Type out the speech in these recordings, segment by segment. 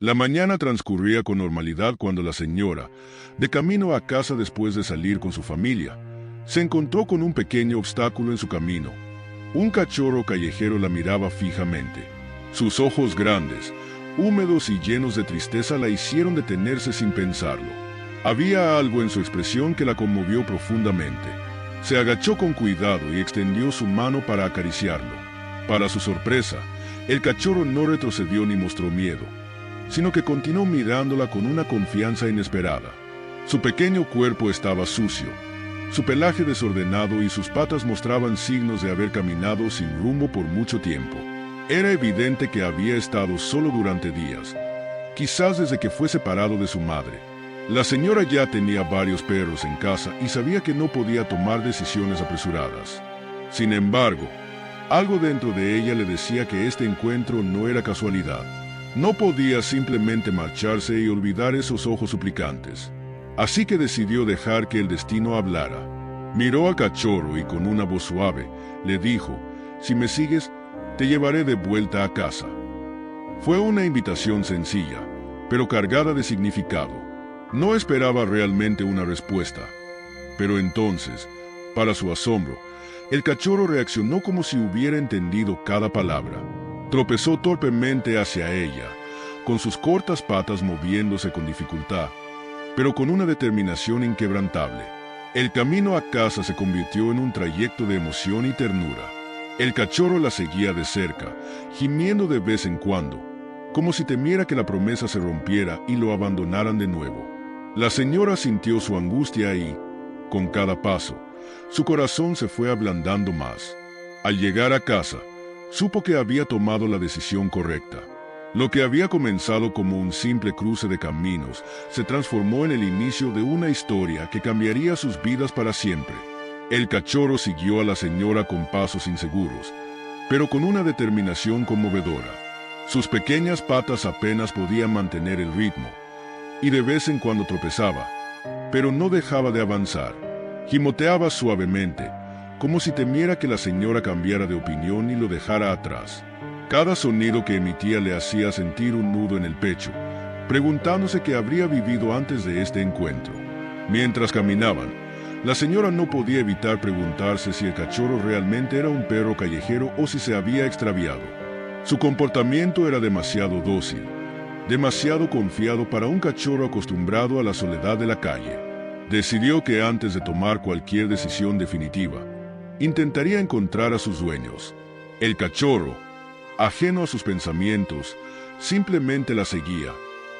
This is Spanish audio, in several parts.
La mañana transcurría con normalidad cuando la señora, de camino a casa después de salir con su familia, se encontró con un pequeño obstáculo en su camino. Un cachorro callejero la miraba fijamente. Sus ojos grandes, húmedos y llenos de tristeza la hicieron detenerse sin pensarlo. Había algo en su expresión que la conmovió profundamente. Se agachó con cuidado y extendió su mano para acariciarlo. Para su sorpresa, el cachorro no retrocedió ni mostró miedo, sino que continuó mirándola con una confianza inesperada. Su pequeño cuerpo estaba sucio, su pelaje desordenado y sus patas mostraban signos de haber caminado sin rumbo por mucho tiempo. Era evidente que había estado solo durante días, quizás desde que fue separado de su madre. La señora ya tenía varios perros en casa y sabía que no podía tomar decisiones apresuradas. Sin embargo, algo dentro de ella le decía que este encuentro no era casualidad. No podía simplemente marcharse y olvidar esos ojos suplicantes. Así que decidió dejar que el destino hablara. Miró al cachorro y con una voz suave le dijo: «Si me sigues, te llevaré de vuelta a casa». Fue una invitación sencilla, pero cargada de significado. No esperaba realmente una respuesta. Pero entonces, para su asombro, el cachorro reaccionó como si hubiera entendido cada palabra. Tropezó torpemente hacia ella, con sus cortas patas moviéndose con dificultad, pero con una determinación inquebrantable. El camino a casa se convirtió en un trayecto de emoción y ternura. El cachorro la seguía de cerca, gimiendo de vez en cuando, como si temiera que la promesa se rompiera y lo abandonaran de nuevo. La señora sintió su angustia y, con cada paso, su corazón se fue ablandando más. Al llegar a casa, supo que había tomado la decisión correcta. Lo que había comenzado como un simple cruce de caminos se transformó en el inicio de una historia que cambiaría sus vidas para siempre. El cachorro siguió a la señora con pasos inseguros, pero con una determinación conmovedora. Sus pequeñas patas apenas podían mantener el ritmo, y de vez en cuando tropezaba, pero no dejaba de avanzar. Gimoteaba suavemente, como si temiera que la señora cambiara de opinión y lo dejara atrás. Cada sonido que emitía le hacía sentir un nudo en el pecho, preguntándose qué habría vivido antes de este encuentro. Mientras caminaban, la señora no podía evitar preguntarse si el cachorro realmente era un perro callejero o si se había extraviado. Su comportamiento era demasiado dócil, demasiado confiado para un cachorro acostumbrado a la soledad de la calle. Decidió que antes de tomar cualquier decisión definitiva, intentaría encontrar a sus dueños. El cachorro, ajeno a sus pensamientos, simplemente la seguía,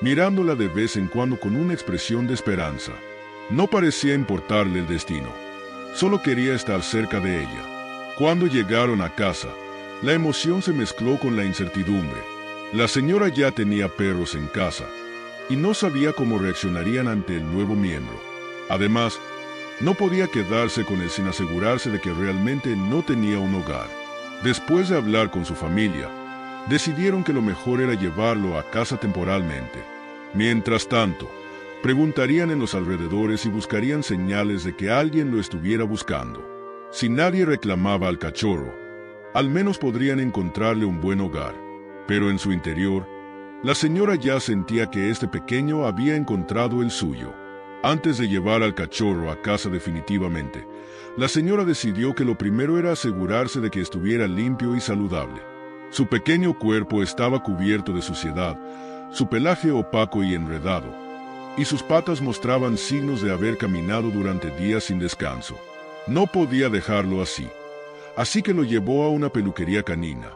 mirándola de vez en cuando con una expresión de esperanza. No parecía importarle el destino, solo quería estar cerca de ella. Cuando llegaron a casa, la emoción se mezcló con la incertidumbre. La señora ya tenía perros en casa, y no sabía cómo reaccionarían ante el nuevo miembro. Además, no podía quedarse con él sin asegurarse de que realmente no tenía un hogar. Después de hablar con su familia, decidieron que lo mejor era llevarlo a casa temporalmente. Mientras tanto, preguntarían en los alrededores y buscarían señales de que alguien lo estuviera buscando. Si nadie reclamaba al cachorro, al menos podrían encontrarle un buen hogar. Pero en su interior, la señora ya sentía que este pequeño había encontrado el suyo. Antes de llevar al cachorro a casa definitivamente, la señora decidió que lo primero era asegurarse de que estuviera limpio y saludable. Su pequeño cuerpo estaba cubierto de suciedad, su pelaje opaco y enredado, y sus patas mostraban signos de haber caminado durante días sin descanso. No podía dejarlo así que lo llevó a una peluquería canina.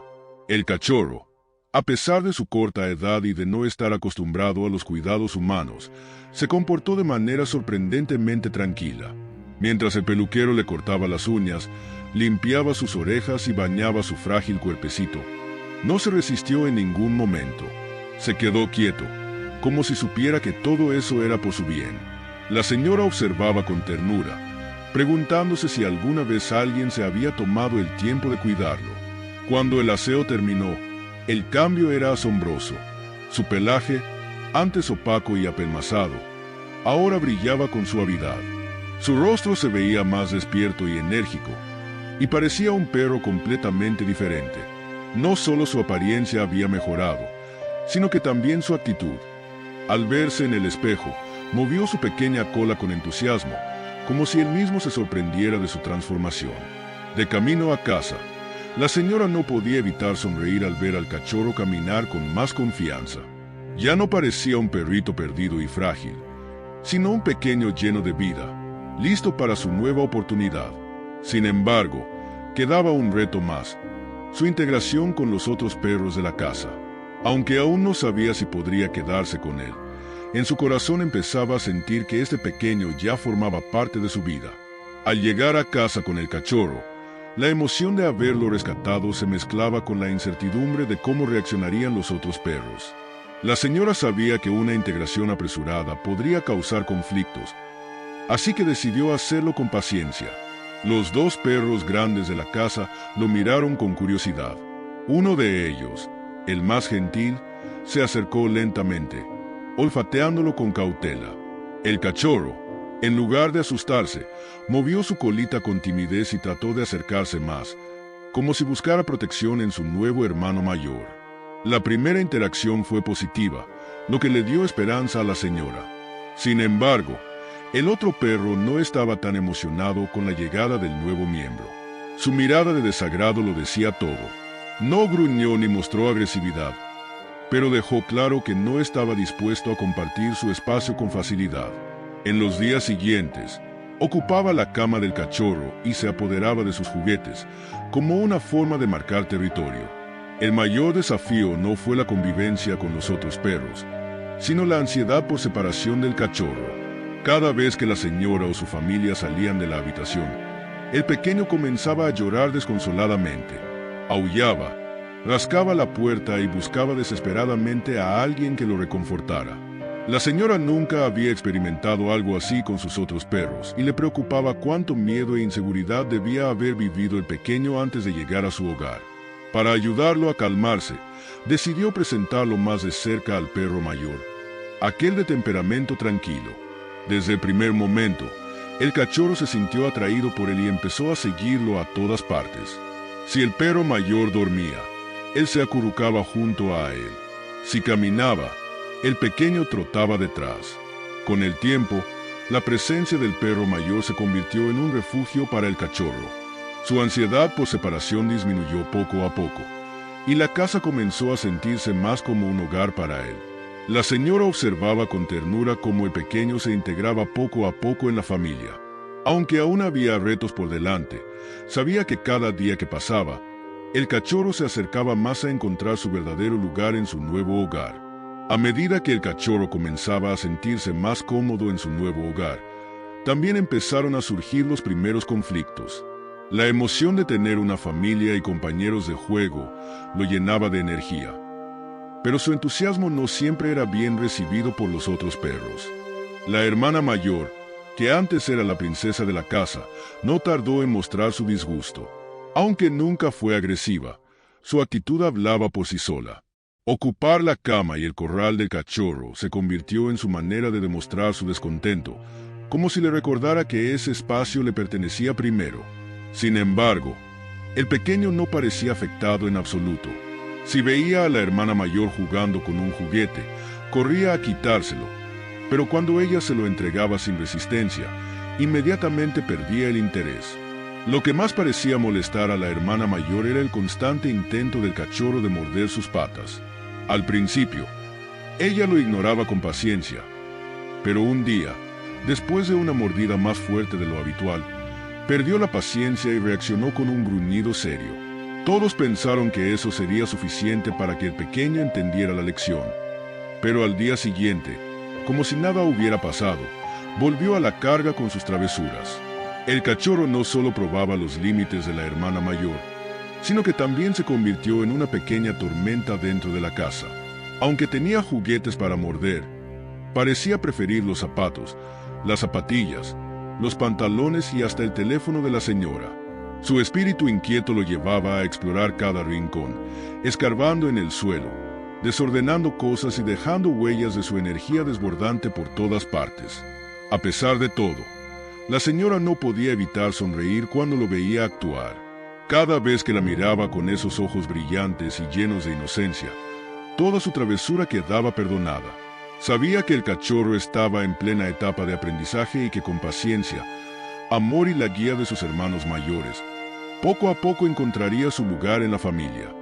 El cachorro, a pesar de su corta edad y de no estar acostumbrado a los cuidados humanos, se comportó de manera sorprendentemente tranquila. Mientras el peluquero le cortaba las uñas, limpiaba sus orejas y bañaba su frágil cuerpecito, no se resistió en ningún momento. Se quedó quieto, como si supiera que todo eso era por su bien. La señora observaba con ternura, preguntándose si alguna vez alguien se había tomado el tiempo de cuidarlo. Cuando el aseo terminó, el cambio era asombroso. Su pelaje, antes opaco y apelmazado, ahora brillaba con suavidad. Su rostro se veía más despierto y enérgico, y parecía un perro completamente diferente. No solo su apariencia había mejorado, sino que también su actitud. Al verse en el espejo, movió su pequeña cola con entusiasmo, como si él mismo se sorprendiera de su transformación. De camino a casa, la señora no podía evitar sonreír al ver al cachorro caminar con más confianza. Ya no parecía un perrito perdido y frágil, sino un pequeño lleno de vida, listo para su nueva oportunidad. Sin embargo, quedaba un reto más: su integración con los otros perros de la casa. Aunque aún no sabía si podría quedarse con él, en su corazón empezaba a sentir que este pequeño ya formaba parte de su vida. Al llegar a casa con el cachorro, la emoción de haberlo rescatado se mezclaba con la incertidumbre de cómo reaccionarían los otros perros. La señora sabía que una integración apresurada podría causar conflictos, así que decidió hacerlo con paciencia. Los dos perros grandes de la casa lo miraron con curiosidad. Uno de ellos, el más gentil, se acercó lentamente, olfateándolo con cautela. El cachorro, en lugar de asustarse, movió su colita con timidez y trató de acercarse más, como si buscara protección en su nuevo hermano mayor. La primera interacción fue positiva, lo que le dio esperanza a la señora. Sin embargo, el otro perro no estaba tan emocionado con la llegada del nuevo miembro. Su mirada de desagrado lo decía todo. No gruñó ni mostró agresividad, pero dejó claro que no estaba dispuesto a compartir su espacio con facilidad. En los días siguientes, ocupaba la cama del cachorro y se apoderaba de sus juguetes, como una forma de marcar territorio. El mayor desafío no fue la convivencia con los otros perros, sino la ansiedad por separación del cachorro. Cada vez que la señora o su familia salían de la habitación, el pequeño comenzaba a llorar desconsoladamente. Aullaba, rascaba la puerta y buscaba desesperadamente a alguien que lo reconfortara. La señora nunca había experimentado algo así con sus otros perros y le preocupaba cuánto miedo e inseguridad debía haber vivido el pequeño antes de llegar a su hogar. Para ayudarlo a calmarse, decidió presentarlo más de cerca al perro mayor, aquel de temperamento tranquilo. Desde el primer momento, el cachorro se sintió atraído por él y empezó a seguirlo a todas partes. Si el perro mayor dormía, él se acurrucaba junto a él. Si caminaba, el pequeño trotaba detrás. Con el tiempo, la presencia del perro mayor se convirtió en un refugio para el cachorro. Su ansiedad por separación disminuyó poco a poco, y la casa comenzó a sentirse más como un hogar para él. La señora observaba con ternura cómo el pequeño se integraba poco a poco en la familia. Aunque aún había retos por delante, sabía que cada día que pasaba, el cachorro se acercaba más a encontrar su verdadero lugar en su nuevo hogar. A medida que el cachorro comenzaba a sentirse más cómodo en su nuevo hogar, también empezaron a surgir los primeros conflictos. La emoción de tener una familia y compañeros de juego lo llenaba de energía. Pero su entusiasmo no siempre era bien recibido por los otros perros. La hermana mayor, que antes era la princesa de la casa, no tardó en mostrar su disgusto. Aunque nunca fue agresiva, su actitud hablaba por sí sola. Ocupar la cama y el corral del cachorro se convirtió en su manera de demostrar su descontento, como si le recordara que ese espacio le pertenecía primero. Sin embargo, el pequeño no parecía afectado en absoluto. Si veía a la hermana mayor jugando con un juguete, corría a quitárselo, pero cuando ella se lo entregaba sin resistencia, inmediatamente perdía el interés. Lo que más parecía molestar a la hermana mayor era el constante intento del cachorro de morder sus patas. Al principio, ella lo ignoraba con paciencia, pero un día, después de una mordida más fuerte de lo habitual, perdió la paciencia y reaccionó con un gruñido serio. Todos pensaron que eso sería suficiente para que el pequeño entendiera la lección, pero al día siguiente, como si nada hubiera pasado, volvió a la carga con sus travesuras. El cachorro no solo probaba los límites de la hermana mayor, sino que también se convirtió en una pequeña tormenta dentro de la casa. Aunque tenía juguetes para morder, parecía preferir los zapatos, las zapatillas, los pantalones y hasta el teléfono de la señora. Su espíritu inquieto lo llevaba a explorar cada rincón, escarbando en el suelo, desordenando cosas y dejando huellas de su energía desbordante por todas partes. A pesar de todo, la señora no podía evitar sonreír cuando lo veía actuar. Cada vez que la miraba con esos ojos brillantes y llenos de inocencia, Toda su travesura quedaba perdonada. Sabía que el cachorro estaba en plena etapa de aprendizaje y que con paciencia, amor y la guía de sus hermanos mayores, poco a poco encontraría su lugar en la familia.